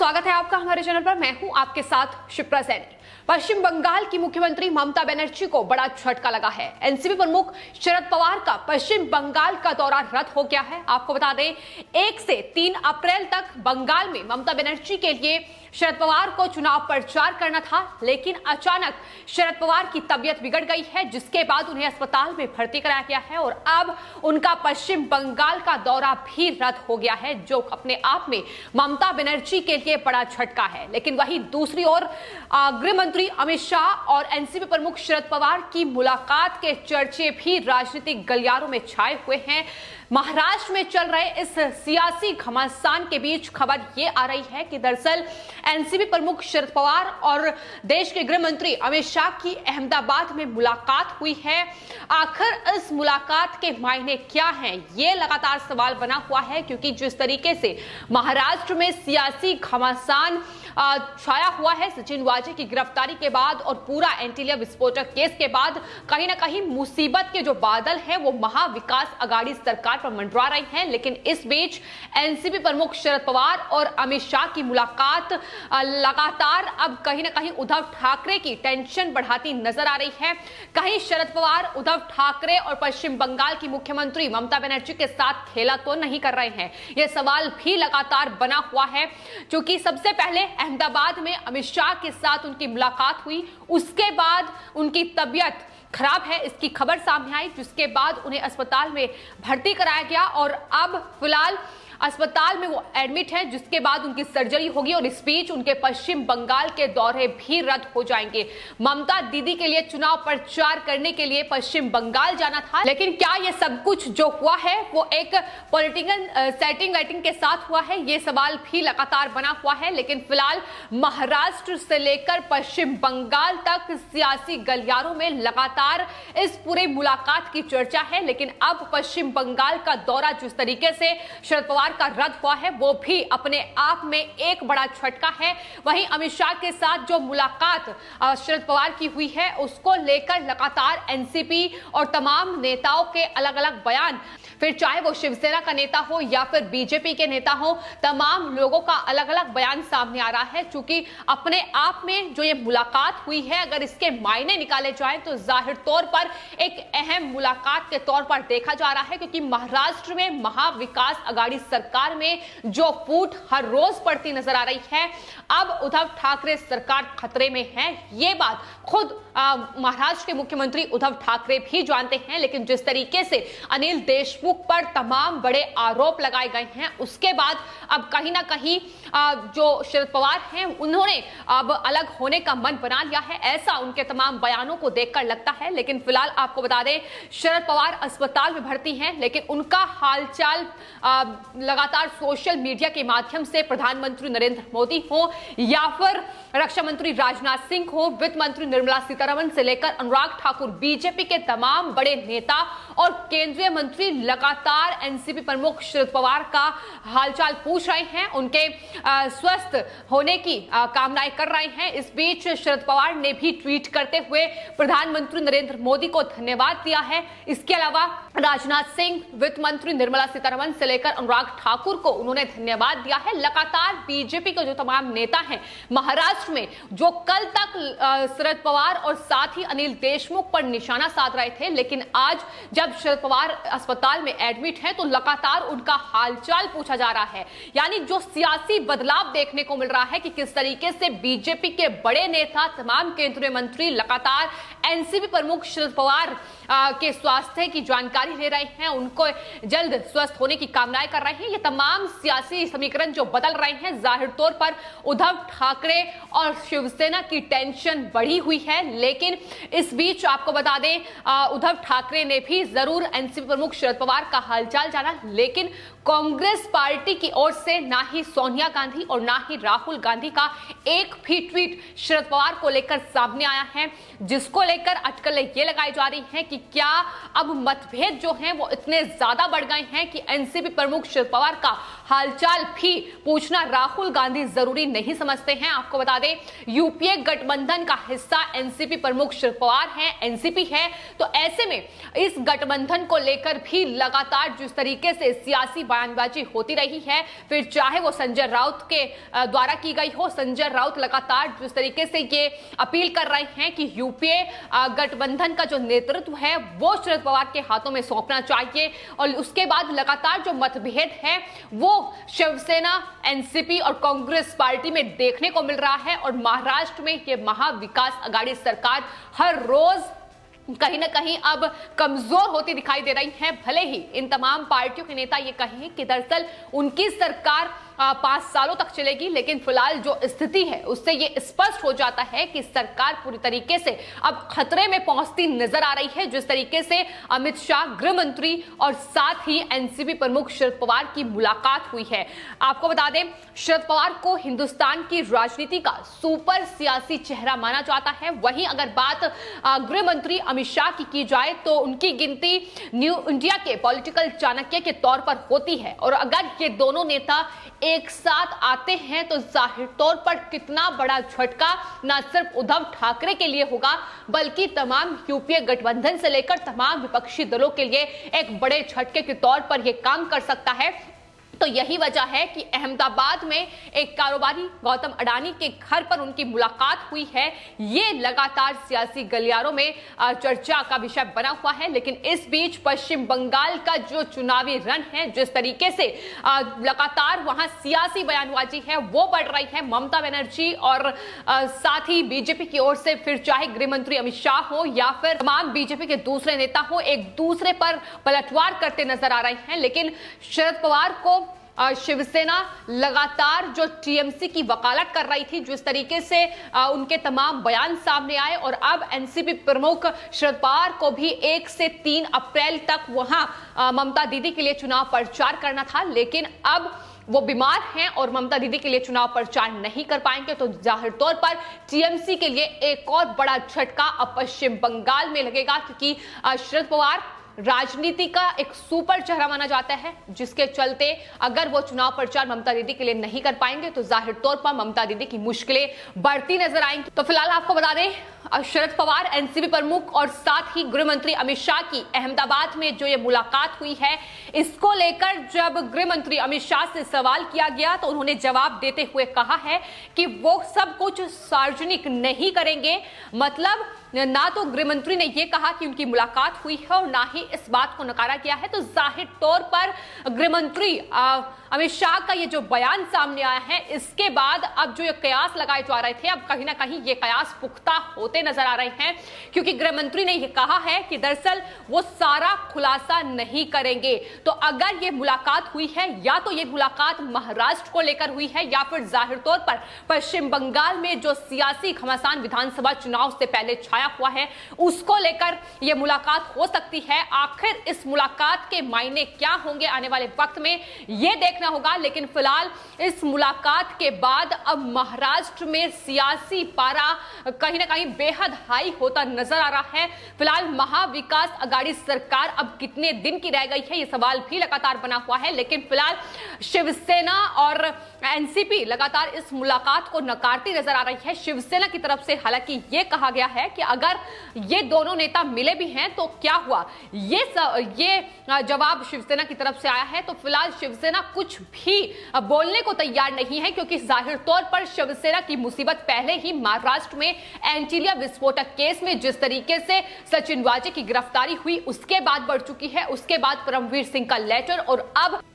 स्वागत है आपका हमारे चैनल पर। मैं हूं आपके साथ शिप्रा सैनी। पश्चिम बंगाल की मुख्यमंत्री ममता बनर्जी को बड़ा झटका लगा है। एनसीपी प्रमुख शरद पवार का पश्चिम बंगाल का दौरा रद्द हो गया है। आपको बता दें 1 से 3 अप्रैल तक बंगाल में ममता बनर्जी के लिए शरद पवार को चुनाव प्रचार करना था, लेकिन अचानक शरद पवार की तबीयत बिगड़ गई है, जिसके बाद उन्हें अस्पताल में भर्ती कराया गया है और अब उनका पश्चिम बंगाल का दौरा भी रद्द हो गया है, जो अपने आप में ममता बनर्जी के लिए बड़ा झटका है। लेकिन वहीं दूसरी ओर गृह मंत्री अमित शाह और एनसीपी प्रमुख शरद पवार की मुलाकात के चर्चे भी राजनीतिक गलियारों में छाए हुए हैं। महाराष्ट्र में चल रहे इस सियासी घमासान के बीच खबर यह आ रही है कि दरअसल एनसीपी प्रमुख शरद पवार और देश के गृह मंत्री अमित शाह की अहमदाबाद में मुलाकात हुई है। आखिर इस मुलाकात के मायने क्या हैं, ये लगातार सवाल बना हुआ है, क्योंकि जिस तरीके से महाराष्ट्र में सियासी घमासान छाया हुआ है सचिन वाजे की गिरफ्तारी के बाद और पूरा एंटीलिया विस्फोटक केस के बाद, कहीं ना कहीं मुसीबत के जो बादल हैं वो महाविकास अघाड़ी सरकार पर मंडरा रहे हैं। लेकिन इस बीच एनसीपी प्रमुख शरद पवार और अमित शाह की मुलाकात लगातार अब कहीं ना कहीं उद्धव ठाकरे की टेंशन बढ़ाती नजर आ रही है। कहीं शरद पवार उद्धव ठाकरे और पश्चिम बंगाल की मुख्यमंत्री ममता बनर्जी के साथ खेला तो नहीं कर रहे हैं, यह सवाल भी लगातार बना हुआ है। क्योंकि सबसे पहले अहमदाबाद में अमित शाह के साथ उनकी मुलाकात हुई, उसके बाद उनकी तबीयत खराब है इसकी खबर सामने आई, जिसके बाद उन्हें अस्पताल में भर्ती कराया गया और अब फिलहाल अस्पताल में वो एडमिट है, जिसके बाद उनकी सर्जरी होगी और इस बीच उनके पश्चिम बंगाल के दौरे भी रद्द हो जाएंगे। ममता दीदी के लिए चुनाव प्रचार करने के लिए पश्चिम बंगाल जाना था, लेकिन क्या ये सब कुछ जो हुआ है वो एक पॉलिटिकल सेटिंग वेटिंग के साथ हुआ है, ये सवाल भी लगातार बना हुआ है। लेकिन फिलहाल महाराष्ट्र से लेकर पश्चिम बंगाल तक सियासी गलियारों में लगातार इस पूरे मुलाकात की चर्चा है। लेकिन अब पश्चिम बंगाल का दौरा जिस तरीके से शरद पवार का रद्द हुआ है वो भी अपने आप में एक बड़ा झटका है। वहीं अमित शाह के साथ जो मुलाकात शरद पवार की हुई है उसको लेकर लगातार एनसीपी और तमाम नेताओं के अलग अलग बयान, फिर चाहे वो शिवसेना का नेता हो या फिर बीजेपी के नेता हो, तमाम लोगों का अलग अलग बयान सामने आ रहा है। चूंकि अपने आप में जो ये मुलाकात हुई है, अगर इसके मायने निकाले जाएं तो जाहिर तौर पर एक अहम मुलाकात के तौर पर देखा जा रहा है, क्योंकि महाराष्ट्र में महाविकास अघाड़ी सरकार में जो फूट हर रोज पड़ती नजर आ रही है, अब उद्धव ठाकरे सरकार खतरे में है। ये बात खुद महाराष्ट्र के मुख्यमंत्री उद्धव ठाकरे भी जानते हैं। लेकिन जिस तरीके से अनिल देशमुख पर तमाम बड़े आरोप लगाए गए हैं, उसके बाद अब कहीं ना कहीं जो शरद पवार हैं उन्होंने अब अलग होने का मन बना लिया है, ऐसा उनके तमाम बयानों को देखकर लगता है। लेकिन फिलहाल आपको बता दें शरद पवार अस्पताल में भर्ती हैं, लेकिन उनका हालचाल लगातार सोशल मीडिया के माध्यम से प्रधानमंत्री नरेंद्र मोदी हो या फिर रक्षा मंत्री राजनाथ सिंह हो, वित्त मंत्री निर्मला सीतारमण से लेकर अनुराग ठाकुर, बीजेपी के तमाम बड़े नेता और केंद्रीय मंत्री लगातार एनसीपी प्रमुख शरद पवार का हालचाल पूछ रहे हैं, उनके स्वस्थ होने की कामनाएं कर रहे हैं। इस बीच शरद पवार ने भी ट्वीट करते हुए प्रधानमंत्री नरेंद्र मोदी को धन्यवाद दिया है। इसके अलावा राजनाथ सिंह, वित्त मंत्री निर्मला सीतारमण से लेकर अनुराग ठाकुर को उन्होंने धन्यवाद दिया है। लगातार बीजेपी के जो तमाम नेता हैं महाराष्ट्र में, जो कल तक शरद पवार और साथ ही अनिल देशमुख पर निशाना साध रहे थे, लेकिन आज जब शरद पवार अस्पताल में एडमिट है तो लगातार उनका हालचाल पूछा जा रहा है। यानी जो सियासी बदलाव देखने को मिल रहा है कि किस तरीके से बीजेपी के बड़े नेता, तमाम केंद्रीय मंत्री लगातार एनसीपी प्रमुख शरद पवार के स्वास्थ्य की जानकारी ले रहे हैं, उनको जल्द स्वस्थ होने की कामनाएं कर रहे हैं। ये तमाम सियासी समीकरण जो बदल रहे हैं, जाहिर तौर पर उद्धव ठाकरे और शिवसेना की टेंशन बढ़ी हुई है। लेकिन इस बीच आपको बता दें उद्धव ठाकरे ने भी जरूर एनसीपी प्रमुख शरद पवार का हालचाल जाना, लेकिन कांग्रेस पार्टी की ओर से ना ही सोनिया गांधी और ना ही राहुल गांधी का एक भी ट्वीट शरद पवार को लेकर सामने आया है, जिसको लेकर अटकलें ये लगाई जा रही हैं कि क्या अब मतभेद जो हैं वो इतने ज्यादा बढ़ गए हैं कि एनसीपी प्रमुख शरद पवार का हालचाल भी पूछना राहुल गांधी जरूरी नहीं समझते हैं। आपको बता दें यूपीए गठबंधन का हिस्सा एनसीपी प्रमुख शरद पवार हैं, एनसीपी है, तो ऐसे में इस गठबंधन को लेकर भी लगातार जिस तरीके से सियासी बयानबाजी होती रही है, फिर चाहे वो संजय राउत के द्वारा की गई हो। संजय राउत लगातार जिस तरीके से ये अपील कर रहे हैं कि यूपीए गठबंधन का जो नेतृत्व है वो शरद पवार के हाथों में सौंपना चाहिए, और उसके बाद लगातार जो मतभेद है वो शिवसेना, एनसीपी और कांग्रेस पार्टी में देखने को मिल रहा है। और महाराष्ट्र में ये महाविकास आघाड़ी सरकार हर रोज कहीं ना कहीं अब कमजोर होती दिखाई दे रही है। भले ही इन तमाम पार्टियों के नेता ये कहें कि दरअसल उनकी सरकार 5 सालों तक चलेगी, लेकिन फिलहाल जो स्थिति है उससे ये स्पष्ट हो जाता है कि सरकार पूरी तरीके से अब खतरे में पहुंचती नजर आ रही है। जिस तरीके से अमित शाह, गृह मंत्री और साथ ही एनसीपी प्रमुख शरद पवार की मुलाकात हुई है। आपको बता दें, शरद पवार को हिंदुस्तान की राजनीति का सुपर सियासी चेहरा माना जाता है। वहीं अगर बात गृह मंत्री अमित शाह की जाए तो उनकी गिनती न्यू इंडिया के पॉलिटिकल चाणक्य के तौर पर होती है। और अगर ये दोनों नेता एक साथ आते हैं तो जाहिर तौर पर कितना बड़ा झटका न सिर्फ उद्धव ठाकरे के लिए होगा, बल्कि तमाम यूपीए गठबंधन से लेकर तमाम विपक्षी दलों के लिए एक बड़े झटके के तौर पर यह काम कर सकता है। तो यही वजह है कि अहमदाबाद में एक कारोबारी गौतम अडानी के घर पर उनकी मुलाकात हुई है। ये लगातार सियासी गलियारों में चर्चा का विषय बना हुआ है। लेकिन इस बीच पश्चिम बंगाल का जो चुनावी रण है, जिस तरीके से लगातार वहां सियासी बयानबाजी है वो बढ़ रही है। ममता बनर्जी और साथ ही बीजेपी की ओर से फिर चाहे गृह मंत्री अमित शाह हो या फिर तमाम बीजेपी के दूसरे नेता हो, एक दूसरे पर पलटवार करते नजर आ रहे हैं। लेकिन शरद पवार को शिवसेना लगातार जो टीएमसी की वकालत कर रही थी, जिस तरीके से उनके तमाम बयान सामने आए, और अब एनसीपी प्रमुख शरद पवार को भी 1 से 3 अप्रैल तक वहां ममता दीदी के लिए चुनाव प्रचार करना था। लेकिन अब वो बीमार हैं और ममता दीदी के लिए चुनाव प्रचार नहीं कर पाएंगे, तो जाहिर तौर पर टीएमसी के लिए एक और बड़ा झटका अब पश्चिम बंगाल में लगेगा। क्योंकि शरद पवार राजनीति का एक सुपर चेहरा माना जाता है, जिसके चलते अगर वो चुनाव प्रचार ममता दीदी के लिए नहीं कर पाएंगे तो जाहिर तौर पर ममता दीदी की मुश्किलें बढ़ती नजर आएंगी। तो फिलहाल आपको बता दें, शरद पवार, एनसीपी प्रमुख और साथ ही गृह मंत्री अमित शाह की अहमदाबाद में जो ये मुलाकात हुई है, इसको लेकर जब गृह मंत्री अमित शाह से सवाल किया गया तो उन्होंने जवाब देते हुए कहा है कि वो सब कुछ सार्वजनिक नहीं करेंगे। मतलब ना तो गृह मंत्री ने यह कहा कि उनकी मुलाकात हुई है और ना ही इस बात को नकारा गया है। तो जाहिर तौर पर गृह मंत्री अमित शाह का ये जो बयान सामने आया है, इसके बाद अब जो ये कयास लगाए जा रहे थे, अब कहीं ना कहीं ये कयास पुख्ता होते नजर आ रहे हैं। क्योंकि गृह मंत्री ने यह कहा है कि दरअसल वो सारा खुलासा नहीं करेंगे। तो अगर ये मुलाकात हुई है, या तो ये मुलाकात महाराष्ट्र को लेकर हुई है, या फिर जाहिर तौर पर पश्चिम बंगाल में जो सियासी घमासान विधानसभा चुनाव से पहले छाया हुआ है, उसको लेकर यह मुलाकात हो सकती है। आखिर इस मुलाकात के मायने क्या होंगे आने वाले वक्त में, यह देखना होगा। लेकिन फिलहाल इस मुलाकात के बाद अब महाराष्ट्र में सियासी पारा कहीं ना कहीं बेहद हाई होता नजर आ रहा है। फिलहाल महाविकास आघाड़ी सरकार अब कितने दिन की रह गई है, यह सवाल भी लगातार बना हुआ है। लेकिन फिलहाल शिवसेना और एनसीपी लगातार इस मुलाकात को नकारती नजर आ रही है। शिवसेना की तरफ से हालांकि यह कहा गया है कि अगर ये दोनों नेता मिले भी हैं तो क्या हुआ, ये जवाब शिवसेना की तरफ से आया है। तो फिलहाल शिवसेना कुछ भी बोलने को तैयार नहीं है, क्योंकि जाहिर तौर पर शिवसेना की मुसीबत पहले ही महाराष्ट्र में एंटीलिया विस्फोटक केस में जिस तरीके से सचिन वाजे की गिरफ्तारी हुई, उसके बाद बढ़ चुकी है। उसके बाद परमवीर सिंह का लेटर, और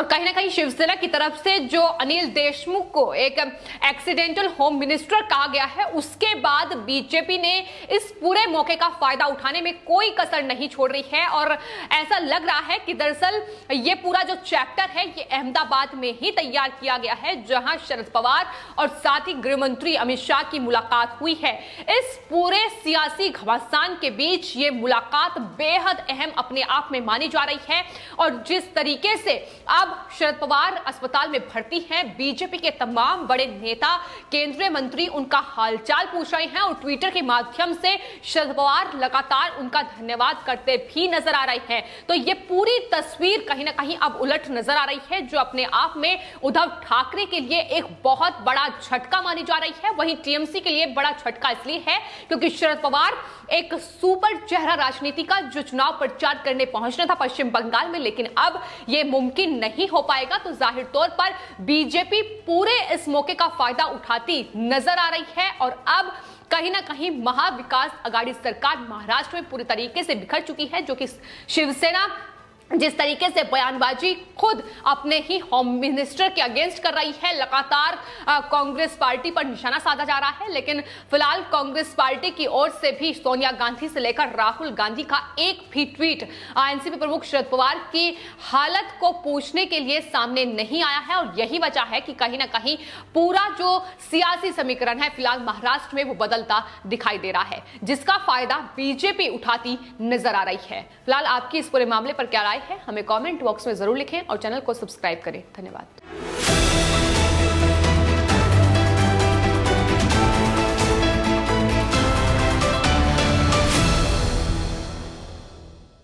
कहीं ना कहीं शिवसेना की तरफ से जो अनिल देशमुख को एक एक्सीडेंटल होम मिनिस्टर कहा गया है, उसके बाद बीजेपी ने इस पूरे मौके का फायदा उठाने में कोई कसर नहीं छोड़ रही है। और ऐसा लग रहा है कि दरअसल ये पूरा जो चैप्टर है ये अहमदाबाद में ही तैयार किया गया है, जहां शरद पवार और साथ ही गृह मंत्री अमित शाह की मुलाकात हुई है। इस पूरे सियासी घमासान के बीच ये मुलाकात बेहद अहम अपने आप में मानी जा रही है। और जिस तरीके से अब शरद पवार अस्पताल में भर्ती हैं, बीजेपी के तमाम बड़े नेता, केंद्रीय मंत्री उनका हालचाल पूछ रहे हैं और ट्विटर के माध्यम से शरद पवार लगातार उनका धन्यवाद करते भी नजर आ रहे हैं। तो ये पूरी तस्वीर कहीं ना कहीं अब उलट नजर आ रही है, जो अपने आप में उद्धव ठाकरे के लिए एक बहुत बड़ा झटका मानी जा रही है। वहीं टीएमसी के लिए बड़ा झटका इसलिए है क्योंकि शरद पवार एक सुपर चेहरा राजनीति का जो चुनाव प्रचार करने पहुंचना था पश्चिम बंगाल में, लेकिन अब यह मुमकिन नहीं हो पाएगा। तो जाहिर तौर पर बीजेपी पूरे इस मौके का फायदा उठाती नजर आ रही है और अब कहीं ना कहीं महाविकास आघाड़ी सरकार महाराष्ट्र में पूरी तरीके से बिखर चुकी है, जो कि शिवसेना जिस तरीके से बयानबाजी खुद अपने ही होम मिनिस्टर के अगेंस्ट कर रही है, लगातार कांग्रेस पार्टी पर निशाना साधा जा रहा है। लेकिन फिलहाल कांग्रेस पार्टी की ओर से भी सोनिया गांधी से लेकर राहुल गांधी का एक भी ट्वीट एनसीपी प्रमुख शरद पवार की हालत को पूछने के लिए सामने नहीं आया है और यही वजह है कि कहीं ना कहीं पूरा जो सियासी समीकरण है फिलहाल महाराष्ट्र में वो बदलता दिखाई दे रहा है, जिसका फायदा बीजेपी उठाती नजर आ रही है। फिलहाल आपकी इस पूरे मामले पर क्या राय है, हमें कमेंट बॉक्स में जरूर लिखें और चैनल को सब्सक्राइब करें। धन्यवाद।